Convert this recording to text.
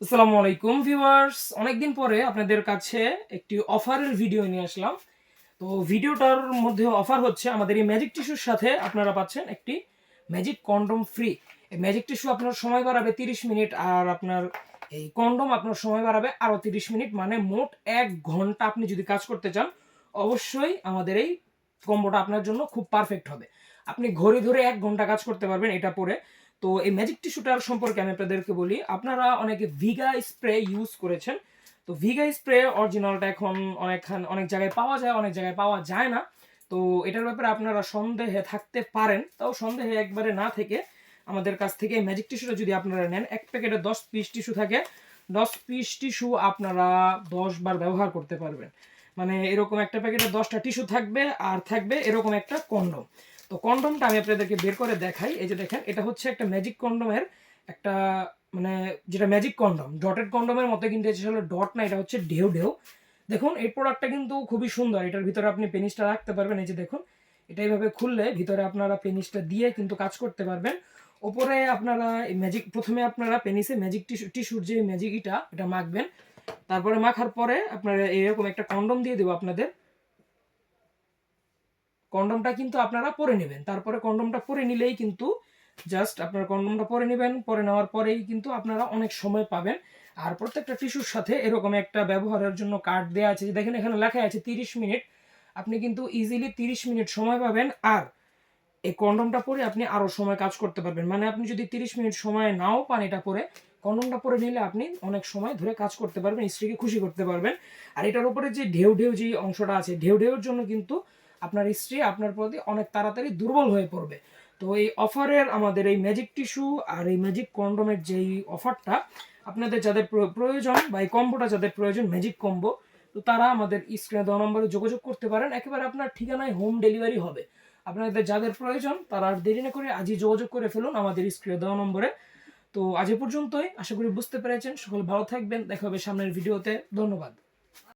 আসসালামু আলাইকুম ভিউয়ার্স, অনেকদিন পরে আপনাদের কাছে একটি অফারের ভিডিও নিয়ে আসলাম। তো ভিডিওটার মধ্যে অফার হচ্ছে আমাদের এই ম্যাজিক টিস্যুর সাথে আপনারা পাচ্ছেন একটি ম্যাজিক কন্ডম ফ্রি। এই ম্যাজিক টিস্যু আপনার সময় বাড়াবে 30 মিনিট, আর আপনার এই কন্ডম আপনার সময় বাড়াবে আরও 30 মিনিট, মানে মোট 1 ঘন্টা আপনি যদি কাজ করতে চান অবশ্যই আমাদের এই কম্বোটা আপনার জন্য খুব পারফেক্ট হবে। আপনি ঘড়ি ধরে 1 ঘন্টা কাজ করতে পারবেন এটা পরে। তো এই ম্যাজিক টিস্যুটার সম্পর্কে আমি আপনাদেরকে বলি। আপনারা অনেকে ভিগা স্প্রে ইউজ করেছেন। তো ভিগা স্প্রে অরিজিনালটা এখন অনেক জায়গায় পাওয়া যায়, অনেক জায়গায় পাওয়া যায় না। তো এটার ব্যাপারে আপনারা সন্দেহে থাকতে পারেন, তাও সন্দেহে একবারে না থেকে আমাদের কাছ থেকে ম্যাজিক টিস্যুটা যদি আপনারা নেন, এক প্যাকেটে 10 পিস টিস্যু থাকে। 10 পিস টিস্যু আপনারা 10 বার ব্যবহার করতে পারবেন। মানে এরকম একটা প্যাকেটে 10টা টিস্যু থাকবে, আর থাকবে এরকম একটা কন্ডম। তো কন্ডমটা আমি আপনাদেরকে বের করে দেখাই। এই যে দেখেন, এটা হচ্ছে একটা ম্যাজিক কন্ডমের একটা, মানে যেটা ম্যাজিক কন্ডম ডটেড কন্ডমের মতো, কিন্তু এটা আসলে ডট না, এটা হচ্ছে ঢেউ ঢেউ। দেখুন এই প্রোডাক্টটা কিন্তু খুবই সুন্দর। এটার ভিতরে আপনি পেনিসটা রাখতে পারবেন। এই যে দেখুন, এটা এইভাবে খুললে ভিতরে আপনারা পেনিসটা দিয়ে কিন্তু কাজ করতে পারবেন। ওপরে আপনারা এই ম্যাজিক, প্রথমে আপনারা পেনিসে ম্যাজিক টিস্যুর যে ম্যাজিক এটা মাখবেন। তারপরে মাখার পরে আপনারা এরকম একটা কন্ডম দিয়ে দেবো আপনাদের। কন্ডমটা কিন্তু আপনারা পরে নেবেন। তারপরে কন্ডমটা পরে নিলেই কিন্তু জাস্ট আপনারা কন্ডমটা পরে নেবেন। পরে নেওয়ার পরেই কিন্তু আপনারা অনেক সময় পাবেন। আর প্রত্যেকটা টিস্যুর সাথে এরকম একটা ব্যবহারের জন্য কার্ড দেওয়া আছে। দেখেন এখানে লেখা আছে 30 মিনিট। আপনি কিন্তু ইজিলি 30 মিনিট সময় পাবেন। আর এই কন্ডমটা পরে আপনি আরও সময় কাজ করতে পারবেন। মানে আপনি যদি 30 মিনিট সময় নাও পান এটা পরে, কন্ডমটা পরে নিলে আপনি অনেক সময় ধরে কাজ করতে পারবেন, স্ত্রীকে খুশি করতে পারবেন। আর এটার উপরে যে ঢেউ ঢেউ যে অংশটা আছে, ঢেউ ঢেউর জন্য কিন্তু আপনার স্ত্রী আপনার প্রতি অনেক তাড়াতাড়ি দুর্বল হয়ে পড়বে। তো এই অফারের আমাদের এই ম্যাজিক টিস্যু আর এই ম্যাজিক কন্ডমের যেই অফারটা আপনাদের যাদের প্রয়োজন, বা এই কম্বোটা যাদের প্রয়োজন ম্যাজিক কম্বো, তো তারা আমাদের স্ক্রিনে দেওয়া নম্বরে যোগাযোগ করতে পারেন। একেবারে আপনার ঠিকানায় হোম ডেলিভারি হবে। আপনাদের যাদের প্রয়োজন তারা আর দেরি না করে আজই যোগাযোগ করে ফেলুন আমাদের স্ক্রিনে দেওয়া নম্বরে। তো আজ এ পর্যন্তই, আশা করি বুঝতে পেরেছেন। সকলে ভালো থাকবেন, দেখা হবে সামনের ভিডিওতে। ধন্যবাদ।